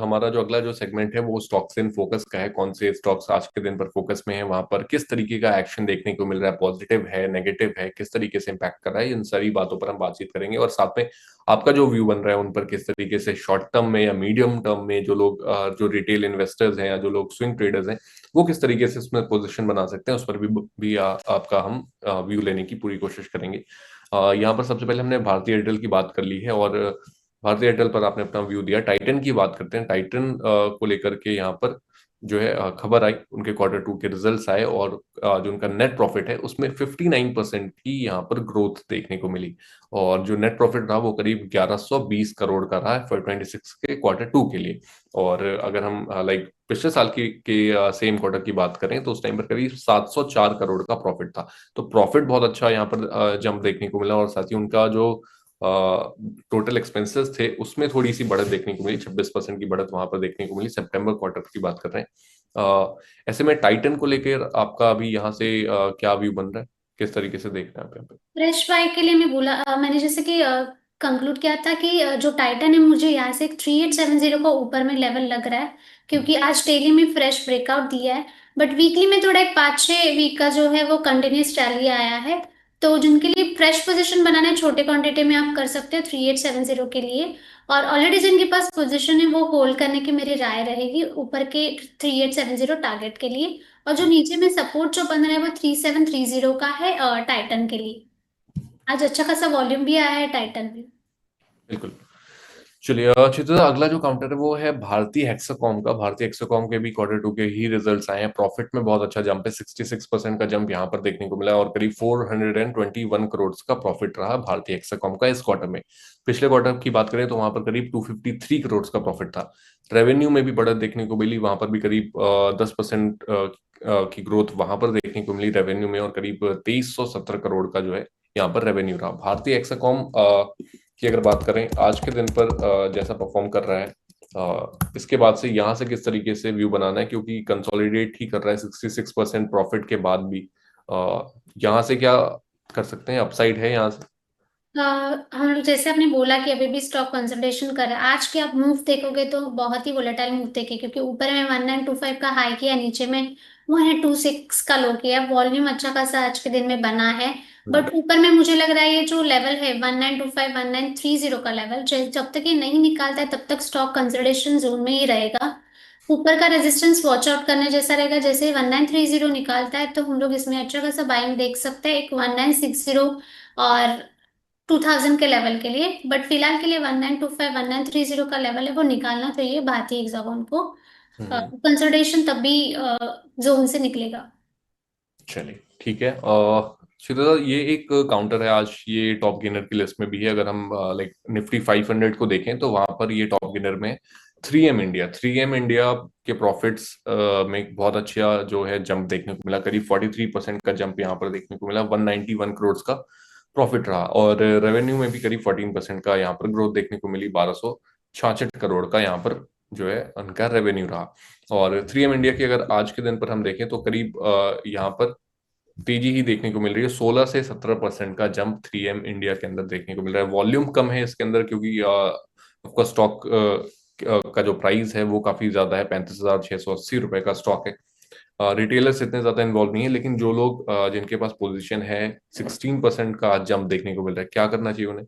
हमारा जो अगला जो सेगमेंट है वो स्टॉक्स इन फोकस का है। कौन से स्टॉक्स आज के दिन पर फोकस में है, वहां पर किस तरीके का एक्शन देखने को मिल रहा है, पॉजिटिव है, नेगेटिव है, किस तरीके से इंपैक्ट कर रहा है, इन सारी बातों पर हम बातचीत करेंगे। और साथ में आपका जो व्यू बन रहा है उन पर, किस तरीके से शॉर्ट टर्म में या मीडियम टर्म में जो लोग जो रिटेल इन्वेस्टर्स हैं या जो लोग स्विंग ट्रेडर्स हैं, वो किस तरीके से इसमें पोजिशन बना सकते हैं, उस पर भी आपका हम व्यू लेने की पूरी कोशिश करेंगे। यहाँ पर सबसे पहले हमने भारतीय एयरटेल की बात कर ली है, और भारतीय एयरटेल पर आपने अपना व्यू दिया। टाइटन की बात करते हैं। टाइटन को लेकर के यहाँ पर जो है खबर आई, उनके क्वार्टर 2 के रिजल्ट्स आए, और जो उनका नेट प्रॉफिट है उसमें 59% की यहाँ पर ग्रोथ देखने को मिली। और जो नेट प्रॉफिट रहा वो करीब 1120 करोड़ का रहा है फॉर 26 के क्वार्टर 2 के लिए। और अगर हम लाइक पिछले साल की के सेम क्वार्टर की बात करें तो उस टाइम पर करीब 704 करोड़ का प्रॉफिट था। तो प्रॉफिट बहुत अच्छा यहाँ पर जंप देखने को मिला, और साथ ही उनका जो टोटल एक्सपेंसेस थे उसमें थोड़ी सी बढ़त देखने को मिली, 26% की बढ़त वहां पर देखने को मिली। सितंबर क्वार्टर की बात कर रहे हैं। ऐसे में टाइटन को लेकर आपका अभी यहाँ से क्या व्यू बन रहा है, किस तरीके से देख रहे हैं आप यहाँ पे? फ्रेश बाय के लिए मैं बोला मैंने जैसे कि कंक्लूड किया था कि जो टाइटन है मुझे यहाँ से 3870 का ऊपर में लेवल लग रहा है, क्योंकि आज डेली में फ्रेश ब्रेकआउट दिया है। बट वीकली में थोड़ा एक 5-6 वीक का जो है वो कंटिन्यूस रैली आया है। तो जिनके लिए फ्रेश पोजीशन बनाना है छोटे क्वांटिटी में आप कर सकते हो 3870 के लिए। और ऑलरेडी जिनके पास पोजीशन है वो होल्ड करने की मेरी राय रहेगी ऊपर के 3870 टारगेट के लिए। और जो नीचे में सपोर्ट जो बन रहा है वो 3730 का है टाइटन के लिए। आज अच्छा खासा वॉल्यूम भी आया है टाइटन में। बिल्कुल। चलिए चित्र, अगला जो काउंटर है वो है भारतीय हेक्साकॉम का। भारतीय हेक्साकॉम के भी क्वार्टर 2 के ही रिजल्ट्स आए हैं। प्रॉफिट में बहुत अच्छा जंप है, 66% का जंप यहाँ पर देखने को मिला, और करीब 421 करोड़ का प्रॉफिट रहा भारतीय हेक्साकॉम का इस क्वार्टर में। पिछले क्वार्टर की बात करें तो वहां पर करीब 253 करोड़ का प्रॉफिट था। रेवेन्यू में भी बढ़त देखने को मिली, वहां पर भी करीब 10% की ग्रोथ वहां पर देखने को मिली रेवेन्यू में, और करीब 2317 करोड़ का जो है यहाँ पर रेवेन्यू रहा। भारतीय हेक्साकॉम की अगर बात करें आज के दिन पर जैसा परफॉर्म कर रहा है, इसके बाद से यहाँ से किस तरीके से व्यू बनाना है, क्योंकि कंसोलिडेट ही कर रहा है 66% प्रॉफिट के बाद भी। यहाँ से क्या कर सकते हैं, अपसाइड है यहाँ से? अ, हम लोग जैसे आपने बोला कि अभी भी स्टॉक कंसोलिडेशन कर रहा है। आज के आप मूव देखोगे तो बहुत ही वोलेटाइल मूव देखे, क्योंकि ऊपर में 1925 का हाई किया, नीचे में 1826 का लो किया। वॉल्यूम अच्छा खासा आज के दिन में बना है। हम्म। बट ऊपर में मुझे लग रहा है ये जो लेवल है 1925 1930 का लेवल, जब तक ये नहीं निकालता है तब तक स्टॉक कंसोलिडेशन जोन में ही रहेगा। ऊपर का रेजिस्टेंस वॉच आउट करने जैसा रहेगा। जैसे 1930 निकालता है तो हम लोग इसमें अच्छा खासा बाइंग देख सकते हैं, एक 1960 और 2000 के लेवल के लिए। बट फिलहाल के लिए 1925 1930 का लेवल है वो निकालना चाहिए भारतीय हेक्सागोन को। हम्म। कंसोलिडेशन तभी जोन से निकलेगा। चलिए ठीक है। श्वेता, ये एक काउंटर है आज, ये टॉप गेनर की लिस्ट में भी है। अगर हम लाइक निफ्टी 500 को देखें तो वहां पर ये टॉप गेनर में 3M इंडिया। 3M इंडिया के प्रॉफिट्स में बहुत अच्छा जो है जंप देखने को मिला, करीब 43% का जंप यहाँ पर देखने को मिला। 191 करोड़ का प्रॉफिट रहा, और रेवेन्यू में भी करीब 14% का यहाँ पर ग्रोथ देखने को मिली। 1266 करोड़ का यहाँ पर जो है उनका रेवेन्यू रहा। और 3M इंडिया की अगर आज के दिन पर हम देखें तो करीब यहाँ पर तेजी ही देखने को मिल रही है। 16 से 17% का जंप 3M इंडिया के अंदर देखने को मिल रहा है। वॉल्यूम कम है इसके अंदर, क्योंकि आपका स्टॉक का जो प्राइस है वो काफी ज्यादा है, 35,680 रुपए का स्टॉक है। रिटेलर्स इतने ज्यादा इन्वॉल्व नहीं है, लेकिन जो लोग जिनके पास पोजीशन है, 16% का जंप देखने को मिल रहा है। क्या करना चाहिए उन्हें?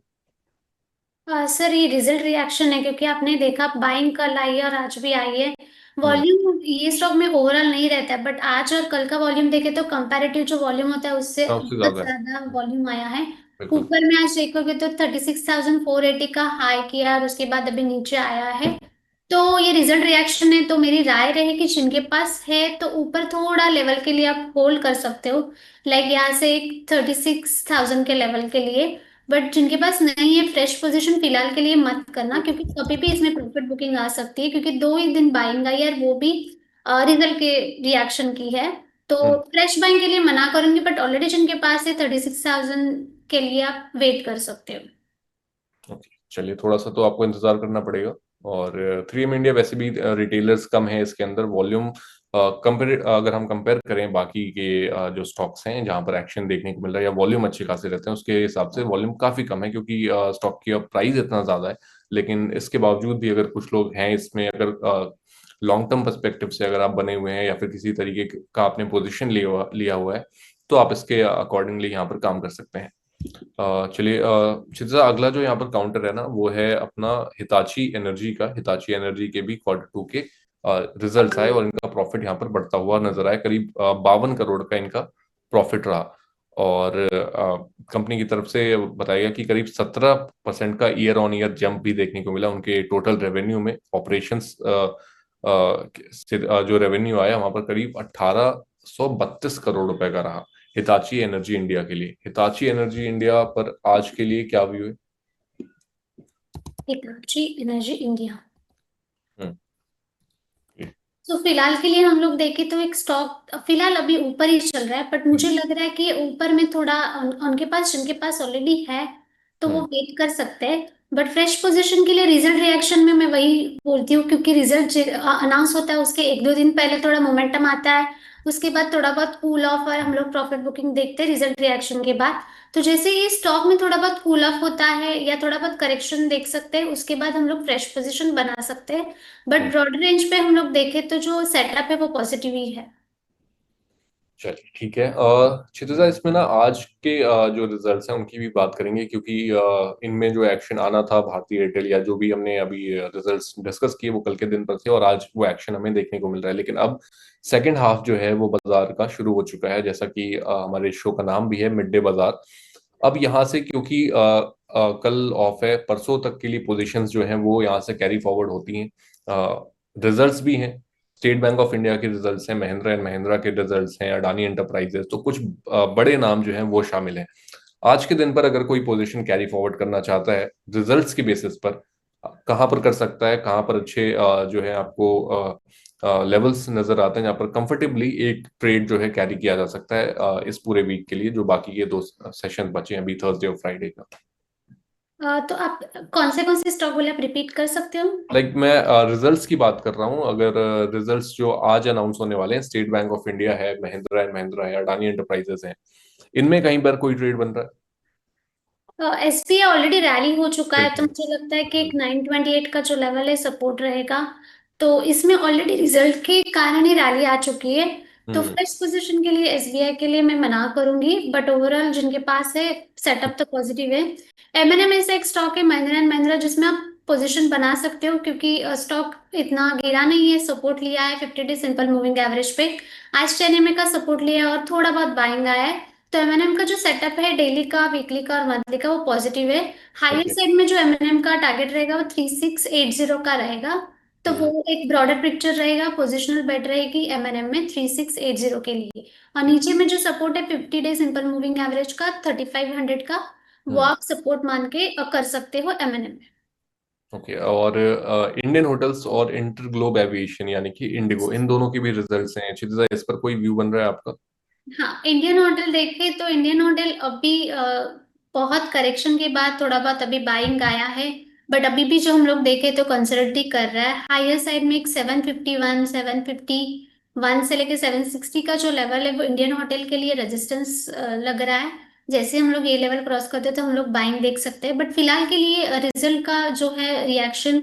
सर ये रिजल्ट रिएक्शन है, क्योंकि आपने देखा बाइंग कल आई है और आज भी आई है। हम्म। वॉल्यूम ये स्टॉक में ओवरऑल नहीं रहता है, बट आज और कल का वॉल्यूम देखे तो कंपैरेटिव जो वॉल्यूम होता है उससे हाँ, उससे बहुत ज्यादा है। ज्यादा वॉल्यूम आया है। बिल्कुल। ऊपर में आज देखोगे तो 36,480 का हाई किया और उसके बाद अभी नीचे आया है। तो ये रिजल्ट रिएक्शन है, तो मेरी राय रहेगी जिनके पास है तो ऊपर थोड़ा लेवल के लिए आप होल्ड कर सकते हो, लाइक यहाँ से एक 36,000 के लेवल के लिए। बट जिनके पास नहीं है फ्रेश पोजीशन फिलहाल के लिए मत करना, क्योंकि कभी भी इसमें प्रॉफिट बुकिंग आ सकती है, क्योंकि 2 ही दिन बाइंग आई है और वो भी रिजल्ट के रिएक्शन की है। तो हम्म। फ्रेश बाइंग के लिए मना करूंगी, बट ऑलरेडी जिनके पास है 36,000 के लिए आप वेट कर सकते हो। ओके, चलिए थोड़ा सा तो आपको इंतजार करना पड़ेगा। और 3M इंडिया वैसे भी रिटेलर्स कम है इसके अंदर। वॉल्यूम कंपेयर, अगर हम कंपेयर करें बाकी के जो स्टॉक्स हैं जहां पर एक्शन देखने को मिल रहा है या वॉल्यूम अच्छे खासे रहते हैं, उसके हिसाब से वॉल्यूम काफी कम है, क्योंकि स्टॉक की प्राइस इतना ज्यादा है। लेकिन इसके बावजूद भी अगर कुछ लोग हैं इसमें, अगर लॉन्ग टर्म पर्सपेक्टिव से अगर आप बने हुए हैं या फिर किसी तरीके का आपने पोजीशन लिया हुआ है, तो आप इसके अकॉर्डिंगली यहाँ पर काम कर सकते हैं। चलिए, क्षितिजा, अगला जो यहाँ पर काउंटर है ना, वो है अपना हिताची एनर्जी का। हिताची एनर्जी के भी Q2 के रिजल्ट्स आए और इनका प्रॉफिट यहाँ पर बढ़ता हुआ नजर आया। करीब 52 करोड़ का इनका प्रॉफिट रहा। और कंपनी की तरफ से बताया गया कि करीब 17% का ईयर ऑन ईयर जंप भी देखने को मिला उनके टोटल रेवेन्यू में। ऑपरेशंस से जो रेवेन्यू आया वहां पर करीब 1832 करोड़ रुपए का रहा हिताची एनर्जी इंडिया के लिए। हिताची एनर्जी इंडिया पर आज के लिए क्या व्यू है? हिताची एनर्जी इंडिया, हम्म। तो फिलहाल के लिए हम लोग देखें तो एक स्टॉक फिलहाल अभी ऊपर ही चल रहा है, बट मुझे लग रहा है कि ऊपर में थोड़ा उनके पास जिनके पास ऑलरेडी है तो वो हम्म। वेट कर सकते हैं। बट फ्रेश पोजीशन के लिए रिजल्ट रिएक्शन में मैं वही बोलती हूँ, क्योंकि रिजल्ट अनाउंस होता है उसके एक दो दिन पहले थोड़ा मोमेंटम आता है, उसके बाद थोड़ा बहुत कूल ऑफ और हम लोग प्रॉफिट बुकिंग देखते हैं रिजल्ट रिएक्शन के बाद। तो जैसे ये स्टॉक में थोड़ा बहुत कूल ऑफ होता है या थोड़ा बहुत करेक्शन देख सकते हैं, उसके बाद हम लोग फ्रेश पोजीशन बना सकते हैं। But hmm. ब्रॉड रेंज पे हम लोग देखें तो जो सेटअप है वो पॉजिटिव ही है। चलिए, ठीक है। क्षितिजा, इसमें ना आज के जो रिजल्ट्स हैं उनकी भी बात करेंगे, क्योंकि इनमें जो एक्शन आना था भारतीय एयरटेल या जो भी हमने अभी रिजल्ट्स डिस्कस किए वो कल के दिन पर थे और आज वो एक्शन हमें देखने को मिल रहा है। लेकिन अब सेकंड हाफ जो है वो बाजार का शुरू हो चुका है, जैसा कि हमारे शो का नाम भी है मिड डे बाजार। अब यहाँ से क्योंकि कल ऑफ है, परसों तक के लिए पोजीशंस जो हैं वो यहाँ से कैरी फॉरवर्ड होती हैं। रिजल्ट्स भी हैं, स्टेट बैंक ऑफ इंडिया के रिजल्ट्स हैं, महिंद्रा एंड महिंद्रा के रिजल्ट्स हैं, अडानी एंटरप्राइजेस, तो कुछ बड़े नाम जो हैं वो शामिल हैं। आज के दिन पर अगर कोई पोजीशन कैरी फॉरवर्ड करना चाहता है रिजल्ट्स के बेसिस पर, कहाँ पर कर सकता है? कहाँ पर अच्छे जो है आपको लेवल्स नजर आते हैं जहाँ पर कंफर्टेबली एक ट्रेड जो है कैरी किया जा सकता है इस पूरे वीक के लिए, जो बाकी के दो सेशन बचे हैं अभी, थर्सडे और फ्राइडे का? तो आप कौन से स्टॉक बोले, आप रिपीट कर सकते हो? मैं रिजल्ट्स की बात कर रहा हूँ। अगर रिजल्ट्स जो आज अनाउंस होने वाले हैं, स्टेट बैंक ऑफ इंडिया है, महिंद्रा एंड महिंद्रा है, अडानी एंटरप्राइजेस है, इनमें कहीं पर कोई ट्रेड बन रहा है? एसपीआई ऑलरेडी रैली हो चुका है, तो बिल्कुल। मुझे लगता है कि एक 928 का जो लेवल है सपोर्ट रहेगा। तो इसमें ऑलरेडी रिजल्ट के कारण ही रैली आ चुकी है। तो हम्म। फ्रेश पोजीशन के लिए एसबीआई के लिए मैं मना करूंगी, बट ओवरऑल जिनके पास है सेटअप तो पॉजिटिव है। एमएनएम ऐसा एक स्टॉक है महिंद्रा एंड महिंद्रा जिसमें आप पोजीशन बना सकते हो, क्योंकि स्टॉक इतना गिरा नहीं है, सपोर्ट लिया है 50 डे सिंपल मूविंग एवरेज पे। आज 10 MA का सपोर्ट लिया है और थोड़ा बहुत बाइंग आया है। तो एमएनएम का जो सेटअप है डेली का, वीकली का और मंथली का, वो पॉजिटिव है। Higher okay. साइड में जो एमएनएम का टारगेट रहेगा वो 3680 का रहेगा। तो हम्म। वो एक ब्रॉडर पिक्चर रहेगा, पोजिशनल बेट रहेगी एमएनएम में 3680 के लिए। और नीचे में जो सपोर्ट है 50 डे सिंपल मूविंग एवरेज का 3500 का, वो हम्म। आप सपोर्ट मान के कर सकते हो एमएनएम में। ओके। और इंडियन होटल्स और इंटरग्लोब एविएशन यानी कि इंडिगो, इन दोनों के भी रिजल्ट्स हैं क्षितिजा, इस पर कोई व्यू बन रहा है आपका? हाँ, इंडियन होटल देखें तो इंडियन होटल अभी बहुत करेक्शन के बाद थोड़ा बहुत अभी बाइंग आया है। बट अभी भी जो हम लोग देखें तो कंसर्वेटिव कर रहा है। हायर साइड में एक 751 751 से लेके 760 का जो लेवल है वो इंडियन होटल के लिए रेजिस्टेंस लग रहा है। जैसे हम लोग ये लेवल क्रॉस करते हैं तो हम लोग बाइंग देख सकते हैं। बट फिलहाल के लिए रिजल्ट का जो है रिएक्शन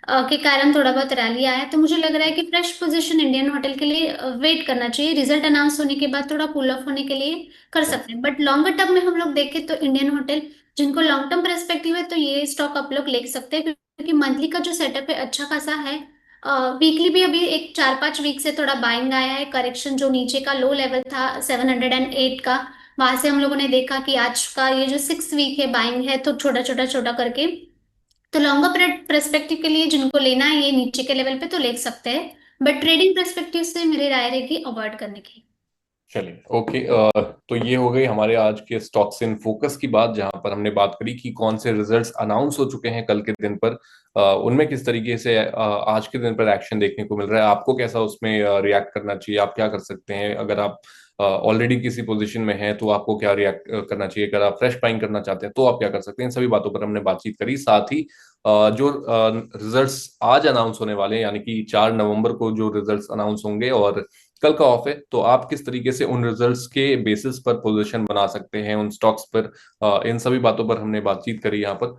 के कारण थोड़ा बहुत रैली आया है, तो मुझे लग रहा है कि फ्रेश पोजीशन इंडियन होटल के लिए वेट करना चाहिए। रिजल्ट अनाउंस होने के बाद थोड़ा कूल ऑफ होने के लिए कर हम्म। सकते हैं। बट लॉन्गर टर्म में हम लोग देखें तो इंडियन होटल, जिनको लॉन्ग टर्म परस्पेक्टिव है तो ये स्टॉक आप लोग ले सकते हैं, क्योंकि मंथली का जो सेटअप है अच्छा खासा है। वीकली भी अभी एक 4-5 वीक से थोड़ा बाइंग आया है। करेक्शन जो नीचे का लो लेवल था 708 का, वहां से हम लोगों ने देखा कि आज का ये जो 6 वीक है बाइंग है, तो छोटा छोटा छोटा करके। तो लॉन्गर पर्सपेक्टिव के लिए जिनको लेना है ये नीचे के लेवल पे तो ले सकते हैं, बट ट्रेडिंग पर्सपेक्टिव से मेरी राय रहेगी अवॉइड करने की। चलिए, ओके। तो ये हो गई हमारे आज के स्टॉक्स इन फोकस की बात, जहां पर हमने बात करी कि कौन से रिजल्ट्स अनाउंस हो चुके हैं कल के दिन पर, उनमें किस तरीके से आज के दिन पर एक्शन देखने को मिल रहा है, आपको कैसा उसमें रिएक्ट करना चाहिए, आप क्या कर सकते हैं। अगर आप ऑलरेडी किसी पोजीशन में हैं तो आपको क्या रिएक्ट करना चाहिए, अगर आप फ्रेश बाइंग करना चाहते हैं तो आप क्या कर सकते हैं, इन सभी बातों पर हमने बातचीत करी। साथ ही जो रिजल्ट्स आज अनाउंस होने वाले हैं, यानी कि 4 नवंबर को जो रिजल्ट्स अनाउंस होंगे और कल का ऑफ है, तो आप किस तरीके से उन रिजल्ट्स के बेसिस पर पोजीशन बना सकते हैं उन स्टॉक्स पर, इन सभी बातों पर हमने बातचीत करी यहाँ पर।